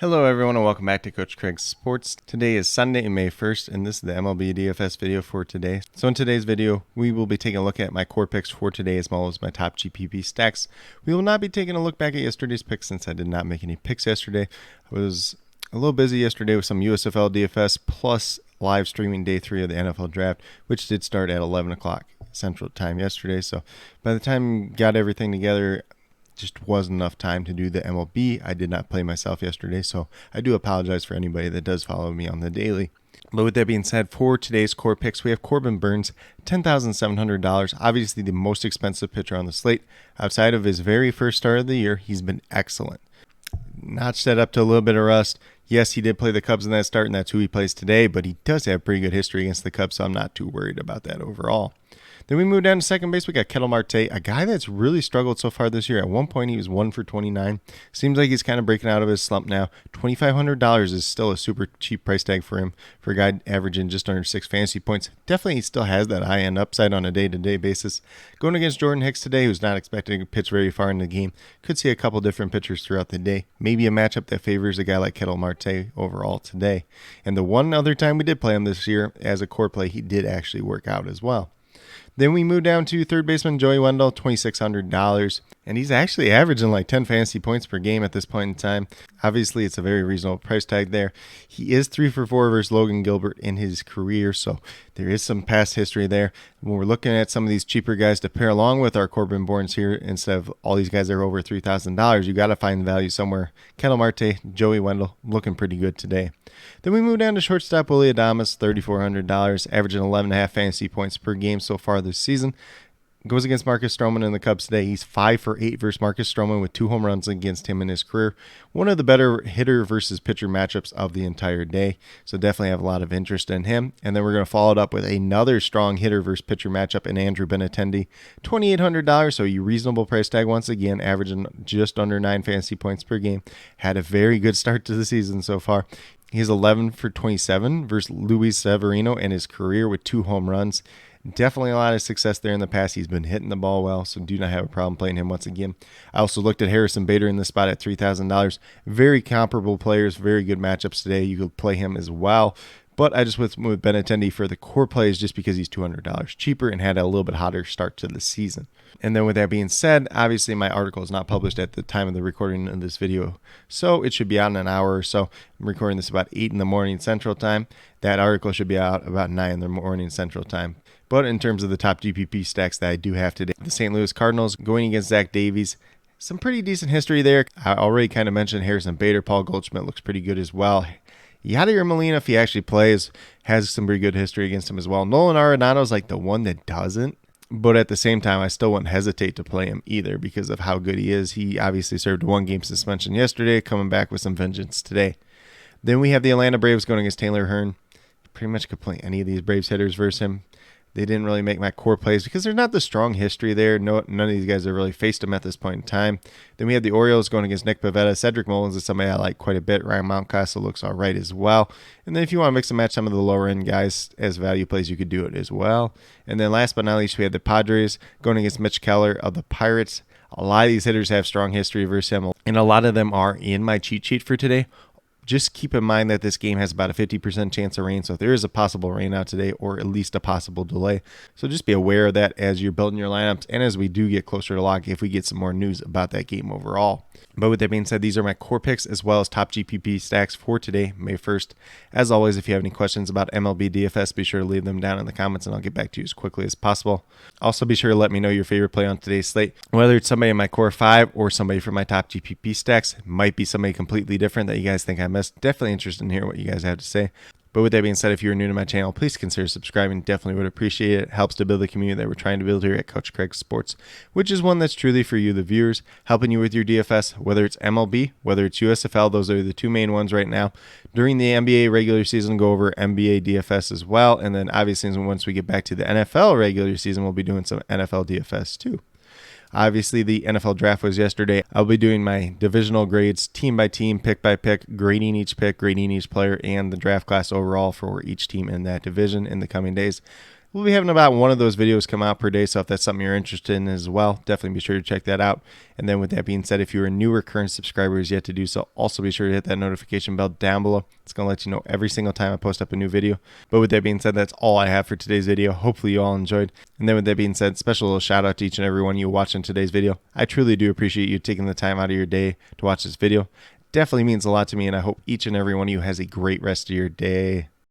Hello everyone and welcome back to Coach Craig's Sports. Today is Sunday, May 1st, and this is the MLB DFS video for today. So in today's video, we will be taking a look at my core picks for today as well as my top GPP stacks. We will not be taking a look back at yesterday's picks since I did not make any picks yesterday. I was a little busy yesterday with some USFL DFS plus live streaming day 3 of the NFL draft, which did start at 11 o'clock Central Time yesterday. So by the time I got everything together, just wasn't enough time to do the MLB. I did not play myself yesterday, so I do apologize for anybody that does follow me on the daily. But with that being said, for today's core picks, we have Corbin Burnes, $10,700. Obviously the most expensive pitcher on the slate. Outside of his very first start of the year, he's been excellent. Notched that up to a little bit of rust. Yes, he did play the Cubs in that start, and that's who he plays today, but he does have pretty good history against the Cubs, so I'm not too worried about that overall. Then we move down to second base. We got Ketel Marte, a guy that's really struggled so far this year. At one point, he was 1 for 29. Seems like he's kind of breaking out of his slump now. $2,500 is still a super cheap price tag for him, for a guy averaging just under 6 fantasy points. Definitely, he still has that high-end upside on a day-to-day basis. Going against Jordan Hicks today, who's not expecting to pitch very far in the game. Could see a couple different pitchers throughout the day. Maybe a matchup that favors a guy like Ketel Marte overall today. And the one other time we did play him this year as a core play, he did actually work out as well. Then we move down to third baseman Joey Wendell, $2,600. And he's actually averaging like 10 fantasy points per game at this point in time. Obviously, it's a very reasonable price tag there. He is 3 for 4 versus Logan Gilbert in his career, so there is some past history there. When we're looking at some of these cheaper guys to pair along with our Corbin Burnes here, instead of all these guys that are over $3,000, you got to find value somewhere. Ketel Marte, Joey Wendell, looking pretty good today. Then we move down to shortstop Willy Adames, $3,400, averaging 11.5 fantasy points per game so far this season. Goes against Marcus Stroman in the Cubs today. He's 5 for 8 versus Marcus Stroman with 2 home runs against him in his career. One of the better hitter versus pitcher matchups of the entire day. So definitely have a lot of interest in him. And then we're going to follow it up with another strong hitter versus pitcher matchup in Andrew Benintendi. $2,800, so a reasonable price tag once again, averaging just under 9 fantasy points per game. Had a very good start to the season so far. He's 11 for 27 versus Luis Severino in his career with 2 home runs. Definitely a lot of success there in the past. He's been hitting the ball well, so do not have a problem playing him once again. I also looked at Harrison Bader in this spot at $3,000. Very comparable players, very good matchups today. You could play him as well. But I just went with Benintendi for the core plays just because he's $200 cheaper and had a little bit hotter start to the season. And then with that being said, obviously my article is not published at the time of the recording of this video, so it should be out in an hour or so. I'm recording this about 8 in the morning Central Time. That article should be out about 9 in the morning Central Time. But in terms of the top GPP stacks that I do have today, the St. Louis Cardinals going against Zach Davies. Some pretty decent history there. I already kind of mentioned Harrison Bader. Paul Goldschmidt looks pretty good as well. Yadier Molina, if he actually plays, has some pretty good history against him as well. Nolan Arenado is like the one that doesn't. But at the same time, I still wouldn't hesitate to play him either because of how good he is. He obviously served a 1-game suspension yesterday, coming back with some vengeance today. Then we have the Atlanta Braves going against Taylor Hearn. Pretty much could play any of these Braves hitters versus him. They didn't really make my core plays because there's not the strong history there. None of these guys have really faced him at this point in time. Then we have the Orioles going against Nick Pivetta. Cedric Mullins is somebody I like quite a bit. Ryan Mountcastle looks all right as well. And then if you want to mix and match some of the lower end guys as value plays, you could do it as well. And then last but not least, we have the Padres going against Mitch Keller of the Pirates. A lot of these hitters have strong history versus him, and a lot of them are in my cheat sheet for today. Just keep in mind that this game has about a 50% chance of rain, so if there is a possible rain out today or at least a possible delay. So just be aware of that as you're building your lineups and as we do get closer to lock if we get some more news about that game overall. But with that being said, these are my core picks as well as top GPP stacks for today, May 1st. As always, if you have any questions about MLB DFS, be sure to leave them down in the comments and I'll get back to you as quickly as possible. Also, be sure to let me know your favorite play on today's slate, whether it's somebody in my core 5 or somebody from my top GPP stacks. It might be somebody completely different that you guys think I missed. Definitely interested in hearing what you guys have to say. But with that being said, if you're new to my channel, please consider subscribing. Definitely would appreciate it. It helps to build the community that we're trying to build here at Coach Craig Sports, which is one that's truly for you, the viewers, helping you with your DFS, whether it's MLB, whether it's USFL. Those are the 2 main ones right now. During the NBA regular season, go over NBA DFS as well. And then obviously once we get back to the NFL regular season, we'll be doing some NFL DFS too. Obviously, the NFL draft was yesterday. I'll be doing my divisional grades, team by team, pick by pick, grading each pick, grading each player, and the draft class overall for each team in that division in the coming days. we'll be having about one of those videos come out per day. So if that's something you're interested in as well, definitely be sure to check that out. And then with that being said, if you're a newer current subscriber who's yet to do so, also be sure to hit that notification bell down below. It's going to let you know every single time I post up a new video. But with that being said, that's all I have for today's video. Hopefully you all enjoyed. And then with that being said, special little shout out to each and every one of you watching today's video. I truly do appreciate you taking the time out of your day to watch this video. Definitely means a lot to me, and I hope each and every one of you has a great rest of your day.